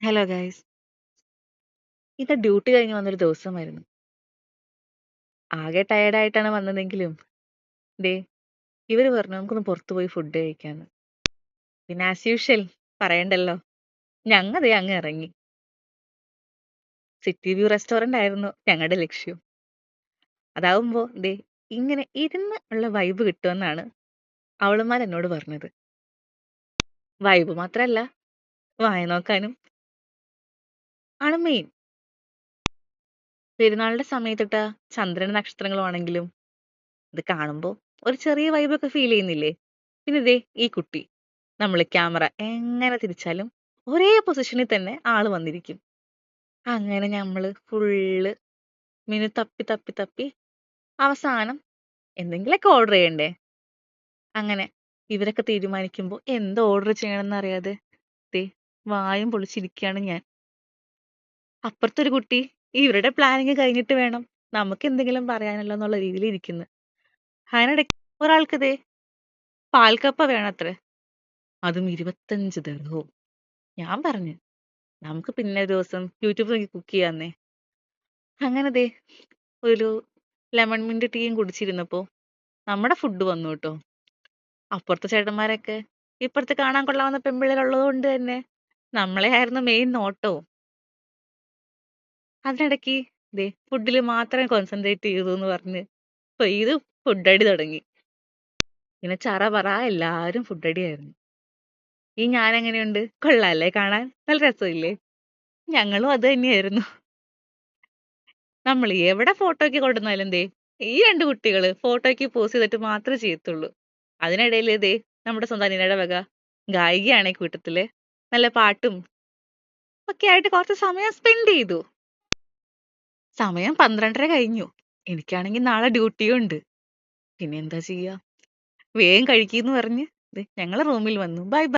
Hello guys. ഇത് duty കഴിഞ്ഞ് വന്നൊരു ദിവസമായിരുന്നു. ആകെ ടയേർഡായിട്ടാണ് വന്നതെങ്കിലും ദേ ഇവര് പറഞ്ഞു നമുക്കൊന്ന് പുറത്തു പോയി ഫുഡ് കഴിക്കാന്ന്. പിന്നെ ആസ് യൂഷ്വൽ പറയണ്ടല്ലോ, ഞങ്ങ ദേ അങ്ങ് ഇറങ്ങി. സിറ്റി വ്യൂ റെസ്റ്റോറന്റ് ആയിരുന്നു ഞങ്ങളുടെ ലക്ഷ്യം. അതാവുമ്പോ ദേ ഇങ്ങനെ ഇരുന്ന് ഉള്ള വൈബ് കിട്ടുമെന്നാണ് അവളുമാർ എന്നോട് പറഞ്ഞത്. വൈബ് മാത്രല്ല, വായ നോക്കാനും ആണ് മെയിൻ. പെരുന്നാളിന്റെ സമയത്തിട്ട ചന്ദ്രൻ നക്ഷത്രങ്ങളും ആണെങ്കിലും ഇത് കാണുമ്പോ ഒരു ചെറിയ വൈബൊക്കെ ഫീൽ ചെയ്യുന്നില്ലേ? പിന്നെ ദേ ഈ കുട്ടി, നമ്മള് ക്യാമറ എങ്ങനെ തിരിച്ചാലും ഒരേ പൊസിഷനിൽ തന്നെ ആള് വന്നിരിക്കും. അങ്ങനെ ഞമ്മള് ഫുള്ള് മെനു തപ്പി തപ്പി തപ്പി അവസാനം എന്തെങ്കിലുമൊക്കെ ഓർഡർ ചെയ്യണ്ടേ? അങ്ങനെ ഇവരൊക്കെ തീരുമാനിക്കുമ്പോ എന്ത് ഓർഡർ ചെയ്യണമെന്ന് അറിയാതെ ദേ വായും പൊളിച്ചിരിക്കുകയാണ് ഞാൻ. അപ്പുറത്തൊരു കുട്ടി ഇവരുടെ പ്ലാനിങ് കഴിഞ്ഞിട്ട് വേണം നമുക്ക് എന്തെങ്കിലും പറയാനല്ലോ എന്നുള്ള രീതിയിൽ ഇരിക്കുന്നു. അതിനിടയ്ക്ക് ഒരാൾക്ക് ദേ പാൽക്കപ്പ വേണത്രേ, അതും 25 ദിർഹവും. ഞാൻ പറഞ്ഞു നമുക്ക് പിന്നെ ഒരു ദിവസം യൂട്യൂബ് നോക്കി കുക്ക് ചെയ്യാന്നേ. അങ്ങനെ ദേ ഒരു ലെമൺ മിന്റ് ടീയും കുടിച്ചിരുന്നപ്പോ നമ്മുടെ ഫുഡ് വന്നു കേട്ടോ. അപ്പുറത്തെ ചേട്ടന്മാരൊക്കെ ഇപ്പുറത്ത് കാണാൻ കൊള്ളാവുന്ന പെമ്പിള്ളേരുള്ളത് കൊണ്ട് തന്നെ നമ്മളെ ആയിരുന്നു മെയിൻ നോട്ടവും. അതിനിടയ്ക്ക് ദേ ഫുഡിൽ മാത്രം കോൺസെൻട്രേറ്റ് ചെയ്തു എന്ന് പറഞ്ഞ് ഇത് ഫുഡ് അടി തുടങ്ങി. പിന്നെ ചറ പറ എല്ലാരും ഫുഡ് അടിയായിരുന്നു. ഈ ഞാൻ എങ്ങനെയുണ്ട്, കൊള്ളാല്ലേ കാണാൻ, നല്ല രസമില്ലേ? ഞങ്ങളും അത് തന്നെയായിരുന്നു. നമ്മൾ എവിടെ ഫോട്ടോയ്ക്ക് കൊണ്ടുവന്നാലും ദേ ഈ രണ്ട് കുട്ടികള് ഫോട്ടോയ്ക്ക് പോസ് ചെയ്തിട്ട് മാത്രമേ ചെയ്യത്തുള്ളൂ. അതിനിടയിൽ ദേ നമ്മുടെ സ്വന്തം അനിയനയുടെ വക ഗായികയാണ് ഈ കൂട്ടത്തില്. നല്ല പാട്ടും ഒക്കെ ആയിട്ട് കുറച്ച് സമയം സ്പെൻഡ് ചെയ്തു. സമയം 12:30 കഴിഞ്ഞു. എനിക്കാണെങ്കിൽ നാളെ ഡ്യൂട്ടിയും ഉണ്ട്. പിന്നെ എന്താ ചെയ്യാ, വേഗം കഴിക്കുന്നു പറഞ്ഞ് ദേ ഞങ്ങളെ റൂമിൽ വന്നു. Bye bye.